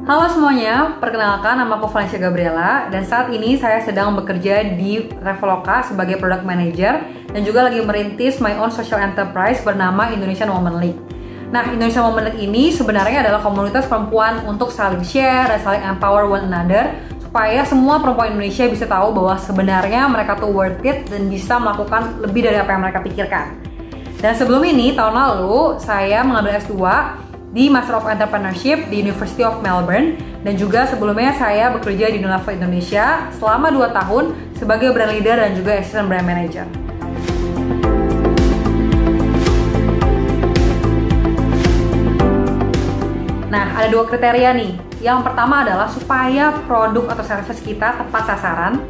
Halo semuanya, perkenalkan nama aku Valencia Gabriela dan saat ini saya sedang bekerja di Traveloka sebagai Product Manager dan juga lagi merintis my own social enterprise bernama Indonesian Women League. Nah, Indonesian Women League ini sebenarnya adalah komunitas perempuan untuk saling share dan saling empower one another supaya semua perempuan Indonesia bisa tahu bahwa sebenarnya mereka tuh worth it dan bisa melakukan lebih dari apa yang mereka pikirkan. Dan sebelum ini, tahun lalu saya mengambil S2 di Master of Entrepreneurship di University of Melbourne dan juga sebelumnya saya bekerja di Unilever Indonesia selama 2 tahun sebagai brand leader dan juga assistant brand manager. Nah, ada 2 kriteria nih. Yang pertama adalah supaya produk atau service kita tepat sasaran.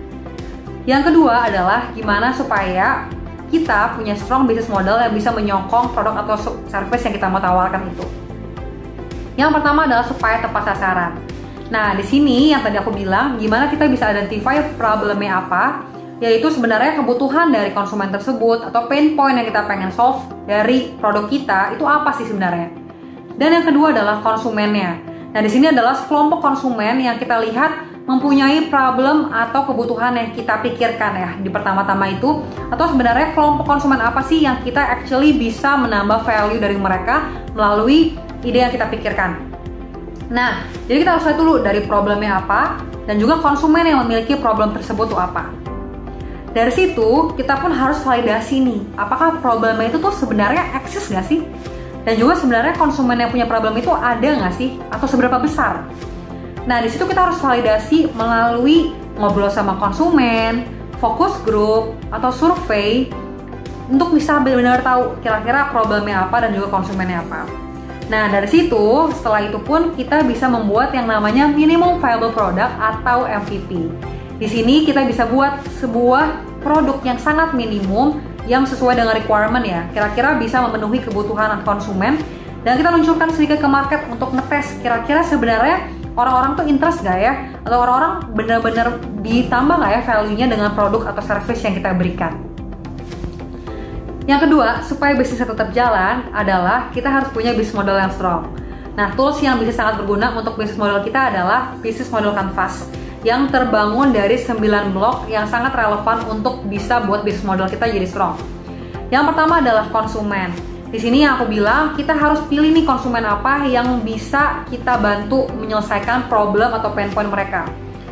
Yang kedua adalah gimana supaya kita punya strong business model yang bisa menyokong produk atau service yang kita mau tawarkan itu. Yang pertama adalah supaya tepat sasaran. Nah, di sini yang tadi aku bilang, gimana kita bisa identify problemnya apa, yaitu sebenarnya kebutuhan dari konsumen tersebut atau pain point yang kita pengen solve dari produk kita itu apa sih sebenarnya. Dan yang kedua adalah konsumennya. Nah, di sini adalah kelompok konsumen yang kita lihat mempunyai problem atau kebutuhan yang kita pikirkan ya di pertama-tama itu, atau sebenarnya kelompok konsumen apa sih yang kita actually bisa menambah value dari mereka melalui ide yang kita pikirkan. Nah, jadi kita harus lihat dulu dari problemnya apa dan juga konsumen yang memiliki problem tersebut tuh apa. Dari situ kita pun harus validasi nih, apakah problemnya itu tuh sebenarnya eksis nggak sih? Dan juga sebenarnya konsumen yang punya problem itu ada nggak sih? Atau seberapa besar? Nah, di situ kita harus validasi melalui ngobrol sama konsumen, focus group, atau survei untuk bisa benar-benar tahu kira-kira problemnya apa dan juga konsumennya apa. Nah, dari situ, setelah itu pun kita bisa membuat yang namanya minimum viable product atau MVP. Di sini kita bisa buat sebuah produk yang sangat minimum yang sesuai dengan requirement ya. Kira-kira bisa memenuhi kebutuhan konsumen dan kita luncurkan sedikit ke market untuk ngetes kira-kira sebenarnya orang-orang tuh interest gak ya? Atau orang-orang benar-benar ditambah gak ya value-nya dengan produk atau service yang kita berikan. Yang kedua, supaya bisnisnya tetap jalan adalah kita harus punya bisnis model yang strong. Nah, tools yang bisa sangat berguna untuk bisnis model kita adalah bisnis model Canvas yang terbangun dari 9 blok yang sangat relevan untuk bisa buat bisnis model kita jadi strong. Yang pertama adalah konsumen. Di sini yang aku bilang, kita harus pilih nih konsumen apa yang bisa kita bantu menyelesaikan problem atau pain point mereka.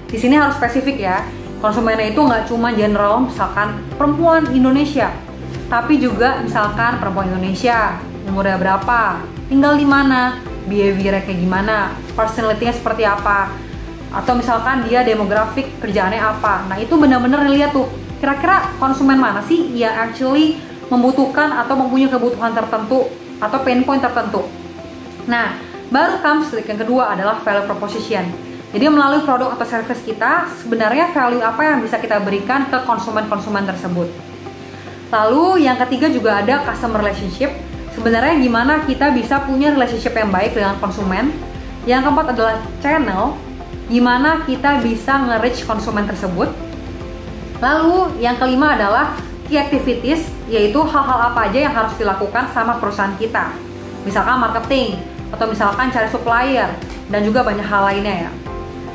Di sini harus spesifik ya. Konsumennya itu nggak cuma general, misalkan perempuan Indonesia, tapi juga misalkan perempuan Indonesia, umurnya berapa, tinggal di mana, behavior-nya kayak gimana, personality-nya seperti apa, atau misalkan dia demografik, kerjaannya apa. Nah, itu benar-benar lihat tuh, kira-kira konsumen mana sih yang actually membutuhkan atau mempunyai kebutuhan tertentu atau pain point tertentu. Nah, baru comes yang kedua adalah value proposition. Jadi melalui produk atau service kita, sebenarnya value apa yang bisa kita berikan ke konsumen-konsumen tersebut. Lalu yang ketiga juga ada customer relationship. Sebenarnya gimana kita bisa punya relationship yang baik dengan konsumen. Yang keempat adalah channel, gimana kita bisa nge-reach konsumen tersebut. Lalu yang kelima adalah key activities, yaitu hal-hal apa aja yang harus dilakukan sama perusahaan kita. Misalkan marketing, atau misalkan cari supplier, dan juga banyak hal lainnya ya.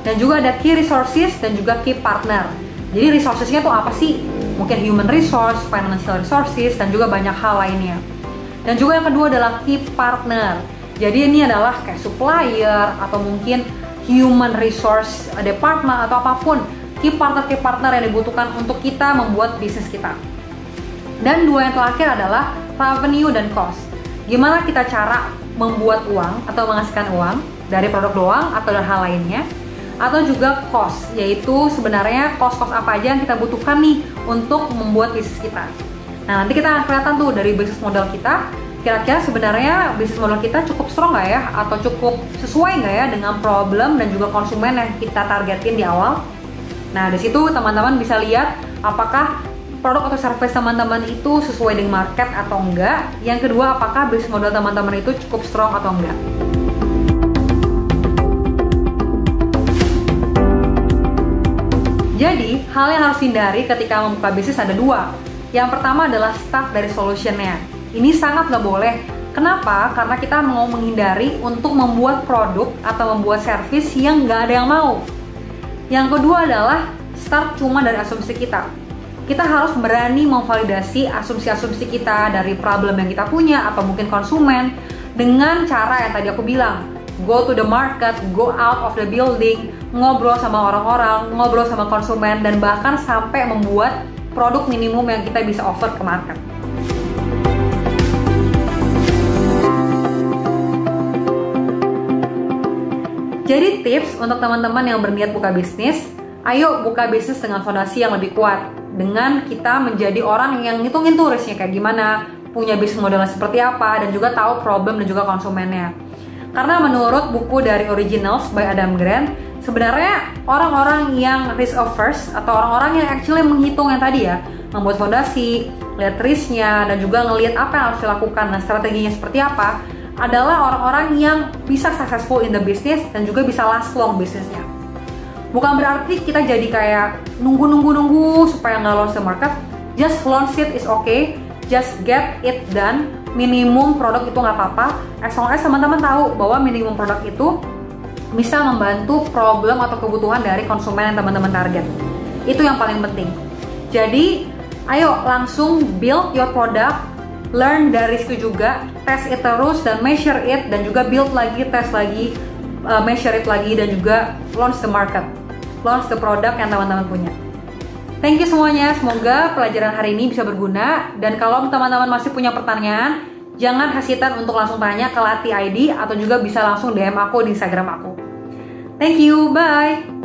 Dan juga ada key resources dan juga key partner. Jadi resourcesnya tuh apa sih? Mungkin human resource, financial resources, dan juga banyak hal lainnya. Dan juga yang kedua adalah key partner. Jadi ini adalah kayak supplier atau mungkin human resource department atau apapun key partner yang dibutuhkan untuk kita membuat bisnis kita. Dan dua yang terakhir adalah revenue dan cost. Gimana kita cara membuat uang atau menghasilkan uang dari produk doang atau dari hal lainnya. Atau juga cost, yaitu sebenarnya cost-cost apa aja yang kita butuhkan nih untuk membuat bisnis kita. Nah, nanti kita akan kelihatan tuh dari bisnis model kita, kira-kira sebenarnya bisnis model kita cukup strong nggak ya? Atau cukup sesuai nggak ya dengan problem dan juga konsumen yang kita targetin di awal. Nah, di situ teman-teman bisa lihat apakah produk atau service teman-teman itu sesuai dengan market atau enggak. Yang kedua, apakah bisnis model teman-teman itu cukup strong atau enggak. Jadi, hal yang harus hindari ketika membuka bisnis ada 2. Yang pertama adalah start dari solutionnya. Ini sangat nggak boleh Kenapa? Karena kita mau menghindari untuk membuat produk atau membuat servis yang nggak ada yang mau. Yang kedua adalah start cuma dari asumsi kita. Kita harus berani memvalidasi asumsi-asumsi kita dari problem yang kita punya atau mungkin konsumen dengan cara yang tadi aku bilang. Go to the market, go out of the building, ngobrol sama orang-orang, ngobrol sama konsumen, dan bahkan sampai membuat produk minimum yang kita bisa offer ke market. Jadi tips untuk teman-teman yang berniat buka bisnis, ayo buka bisnis dengan fondasi yang lebih kuat. Dengan kita menjadi orang yang ngitungin tuh risknya kayak gimana, punya bisnis modelnya seperti apa, dan juga tahu problem dan juga konsumennya. Karena menurut buku dari Originals by Adam Grant, sebenarnya orang-orang yang risk averse atau orang-orang yang actually menghitung yang tadi ya, membuat fondasi, lihat risknya, dan juga ngelihat apa yang harus dilakukan dan strateginya seperti apa, adalah orang-orang yang bisa successful in the business dan juga bisa last long bisnisnya. Bukan berarti kita jadi kayak nunggu supaya nggak launch the market. Just launch it is okay, just get it done. Minimum produk itu nggak apa-apa, as long as teman-teman tahu bahwa minimum produk itu bisa membantu problem atau kebutuhan dari konsumen yang teman-teman target. Itu yang paling penting. Jadi, ayo langsung build your product, learn dari situ juga, test it terus dan measure it, dan juga build lagi, test lagi, measure it lagi, dan juga launch the market, launch the product yang teman-teman punya. Thank you semuanya, semoga pelajaran hari ini bisa berguna, dan kalau teman-teman masih punya pertanyaan, jangan hesitan untuk langsung tanya ke Lati ID atau juga bisa langsung DM aku di Instagram aku. Thank you, bye!